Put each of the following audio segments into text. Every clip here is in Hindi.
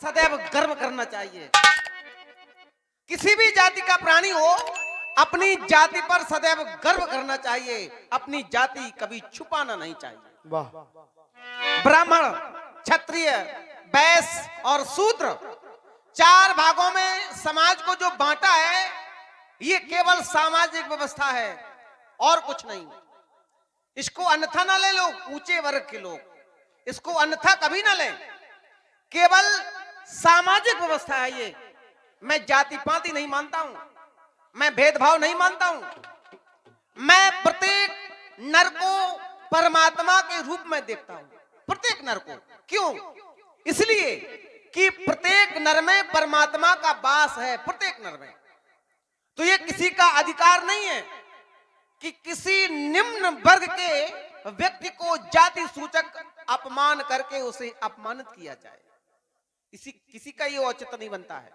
सदैव गर्व करना चाहिए। किसी भी जाति का प्राणी हो, अपनी जाति पर सदैव गर्व करना चाहिए। अपनी जाति कभी छुपाना नहीं चाहिए। वाह। ब्राह्मण, क्षत्रिय, वैश्य और शूद्र, चार भागों में समाज को जो बांटा है, ये केवल सामाजिक व्यवस्था है और कुछ नहीं। इसको अन्यथा ना ले लोग, ऊंचे वर्ग के लोग इसको अन्यथा कभी ना लें। केवल सामाजिक व्यवस्था है ये। मैं जाति पाति नहीं मानता हूं, मैं भेदभाव नहीं मानता हूं। मैं प्रत्येक नर को परमात्मा के रूप में देखता हूं, प्रत्येक नर को। क्यों? इसलिए कि प्रत्येक नर में परमात्मा का वास है, प्रत्येक नर में। तो ये किसी का अधिकार नहीं है कि किसी निम्न वर्ग के व्यक्ति को जाति सूचक अपमान करके उसे अपमानित किया जाए। किसी का ये औचित्य नहीं बनता है।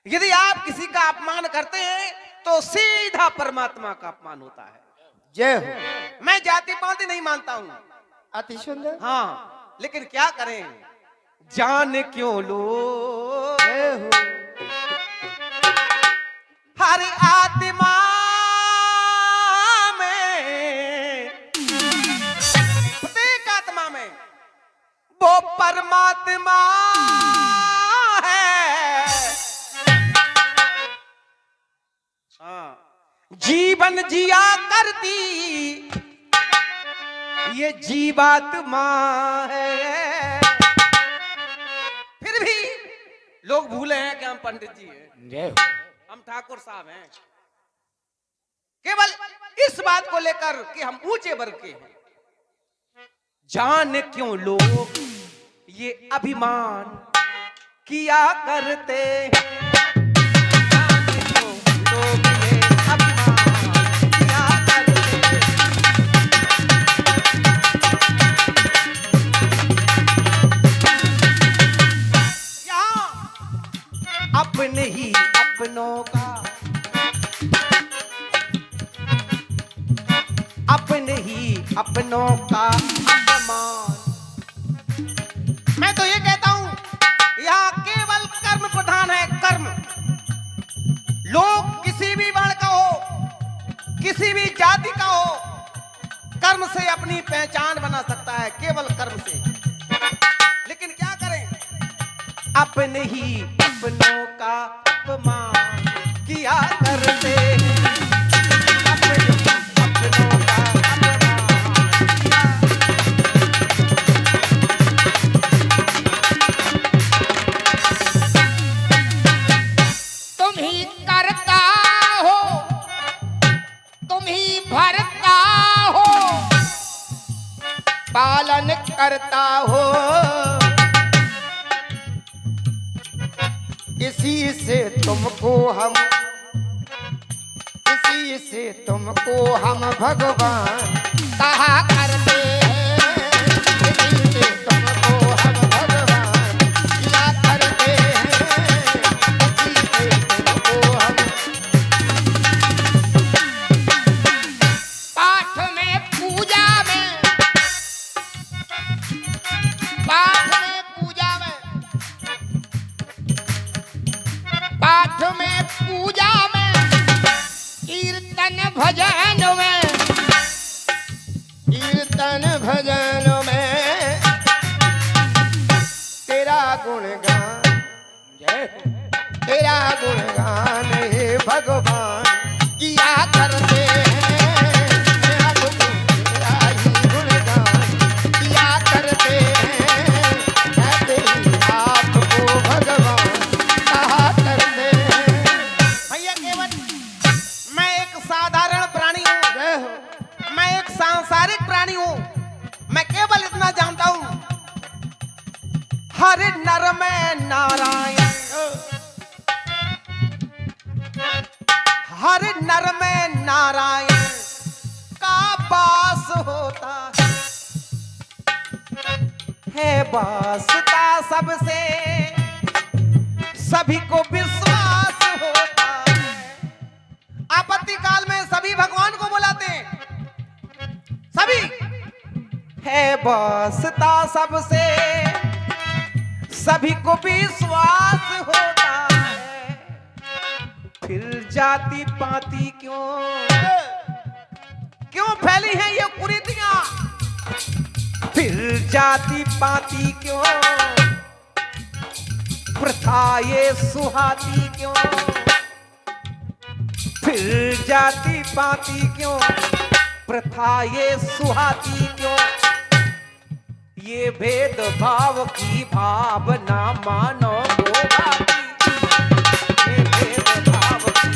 यदि आप किसी का अपमान करते हैं तो सीधा परमात्मा का अपमान होता है। जय हो। मैं जाति पाति नहीं मानता हूं। अति सुंदर। हाँ, लेकिन क्या करें, जान क्यों लो जय हो। हर आत्मा में, प्रत्येक आत्मा में वो परमात्मा है। जीवन जिया करती ये जीवात्मा है। फिर भी लोग भूले हैं कि हम पंडित जी हैं, जय हो। हम ठाकुर साहब हैं। केवल इस बात को लेकर कि हम ऊंचे वर्ग के हैं। जान क्यों लोग ये अभिमान किया करते हैं। जान क्यों लोग ये अभिमान किया करते हैं। यहाँ अपने ही अपनों का, अपने ही अपनों का अपमान। मैं तो ये कहता हूं, यहां केवल कर्म प्रधान है, कर्म। लोग किसी भी वर्ण का हो, किसी भी जाति का हो, कर्म से अपनी पहचान बना सकता है, केवल कर्म से। लेकिन क्या करें, अपने ही अपनों का अपमान किया करते हैं। अपने ही अपनों का अपमान किया। तुम ही करता हो, तुम ही भरता हो, पालन करता हो। इसी से तुमको हम, इसी से तुमको हम भगवान कहा करते हैं। इसी से तुमको हम भगवान किया करते हैं। इसी से तुमको हम। पाठ में पूजा में, पाठ में पूजा में, पाठ में पूजा में, कीर्तन भजन में, कीर्तन भजन में तेरा गुणगान, जय हो। तेरा गुणगान हे भगवान किया करते हैं। तेरा ही गुणगान किया करते हैं। कहते ही आपको भगवान कहा करते हैं। भैया केवल मैं एक साधारण प्राणी हूं, जय हो। मैं एक सांसारिक प्राणी हूं। मैं केवल इतना जानता हूं, हर नर में नारायण, हर नर में नारायण का वास होता है। वासता सबसे सभी को विश्वास होता है। आपत्ति काल में सभी भगवान को बुलाते हैं, सभी है वासता सबसे सभी को विश्वास होता है, फिर जाति पाति क्यों फैली है ये कुरीतियां? फिर जाति पाति क्यों, प्रथा ये सुहाती क्यों? फिर जाति पाति क्यों, प्रथा ये सुहाती क्यों? ये भेदभाव की भावना मानो गोवाती, ये भेदभाव की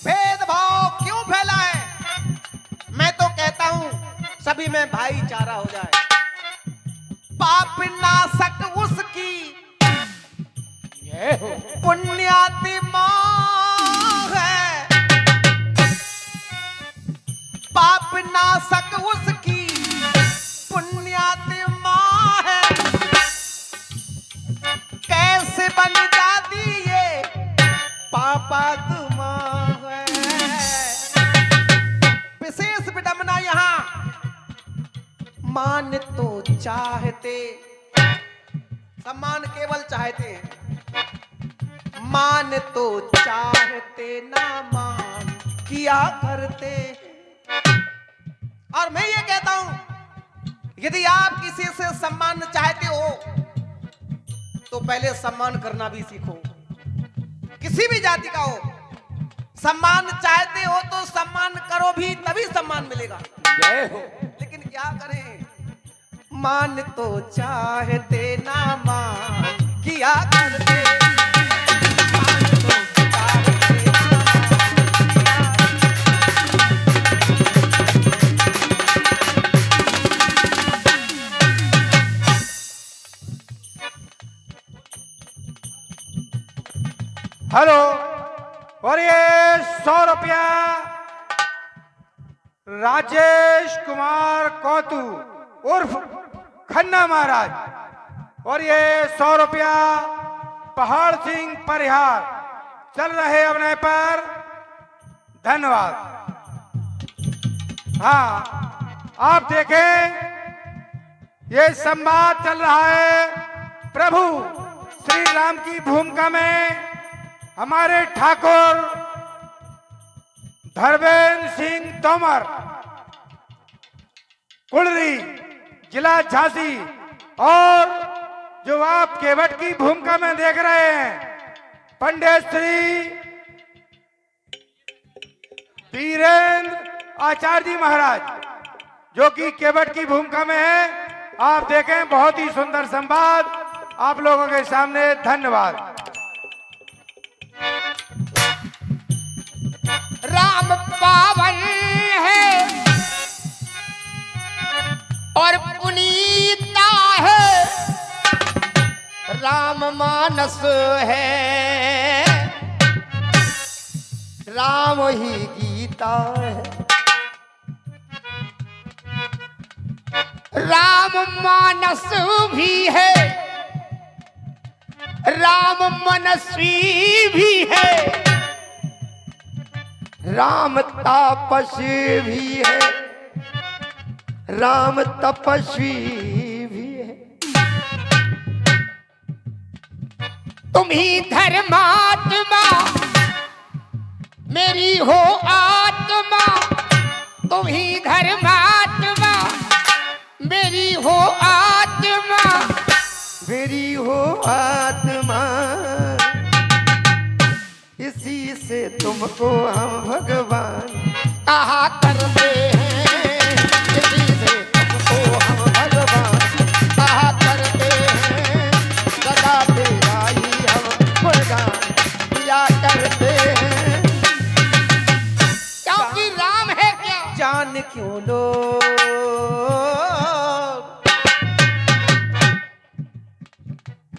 भेदभाव क्यों फैला है? मैं तो कहता हूं सभी में भाईचारा हो जाए। पाप नाशक उसकी पुण्यात्मा है, पाप नाशक उसकी पुण्यात्मा है। कैसे बन जाती ये पापात्मा है? विशेष विडंबना यहां, मान तो चाहते, सम्मान केवल चाहते हैं, मान तो चाहते ना मान किया करते। और मैं ये कहता हूं, यदि आप किसी से सम्मान चाहते हो तो पहले सम्मान करना भी सीखो। किसी भी जाति का हो, सम्मान चाहते हो तो सम्मान करो भी, तभी सम्मान मिलेगा। जय हो। लेकिन क्या करें, मान तो चाहते ना मान किया करते। हेलो, और ये 100 रुपया राजेश कुमार कौतू उर्फ खन्ना महाराज, और ये 100 रुपया पहाड़ सिंह परिहार चल रहे अपने पर। धन्यवाद। हाँ, आप देखें ये संवाद चल रहा है प्रभु श्री राम की भूमिका में। हमारे ठाकुर धर्मेंद्र सिंह तोमर, कुलरी, जिला झांसी, और जो आप केवट की भूमिका में देख रहे हैं पंडित श्री वीरेंद्र आचार्य जी महाराज, जो कि केवट की भूमिका में है। आप देखें, बहुत ही सुंदर संवाद आप लोगों के सामने। धन्यवाद। राम पावन है और पुनीता है, राम मानस है, राम ही गीता है। राम मानस भी है, राम मनस्वी भी है, राम तापसी भी है, राम तपस्वी भी है। तुम ही धर्मात्मा मेरी हो आत्मा, तुम ही धर्मात्मा मेरी हो आत्मा, मेरी हो आत्मा। इसी से तुमको हम भगवान कहा करते हैं, इसी से तुमको हम भगवान कहा करते हैं। सदा तेरा ही हम गुणगान किया करते हैं, क्योंकि राम है क्या जान क्यों लोग,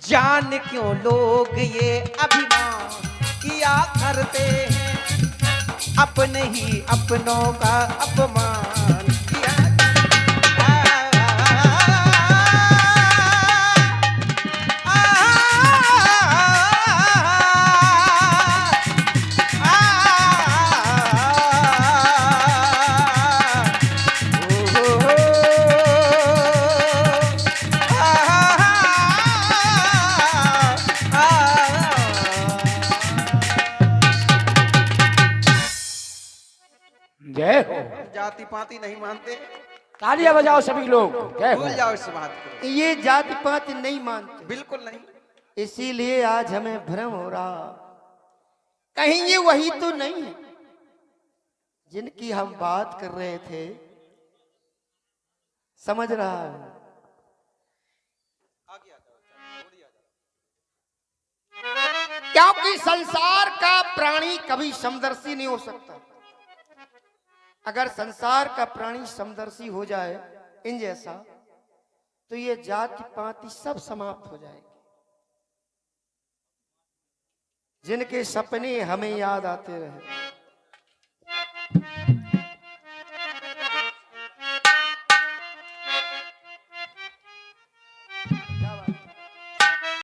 जान क्यों लोग ये अभिमान किया करते हैं, अपने ही अपनों का अपमान किया। पाति नहीं मानते। तालियां बजाओ सभी लोग, जय हो। भूल जाओ इस बात को, ये जाति पाति नहीं मानते, बिल्कुल नहीं। इसीलिए आज हमें भ्रम हो रहा, कहीं ये वही तो नहीं है जिनकी हम बात कर रहे थे। समझ रहा हूं, क्योंकि संसार का प्राणी कभी समदर्शी नहीं हो सकता। अगर संसार का प्राणी समदर्शी हो जाए इन जैसा, तो ये जाति पाति सब समाप्त हो जाएगी। जिनके सपने हमें याद आते रहे, क्या बात है?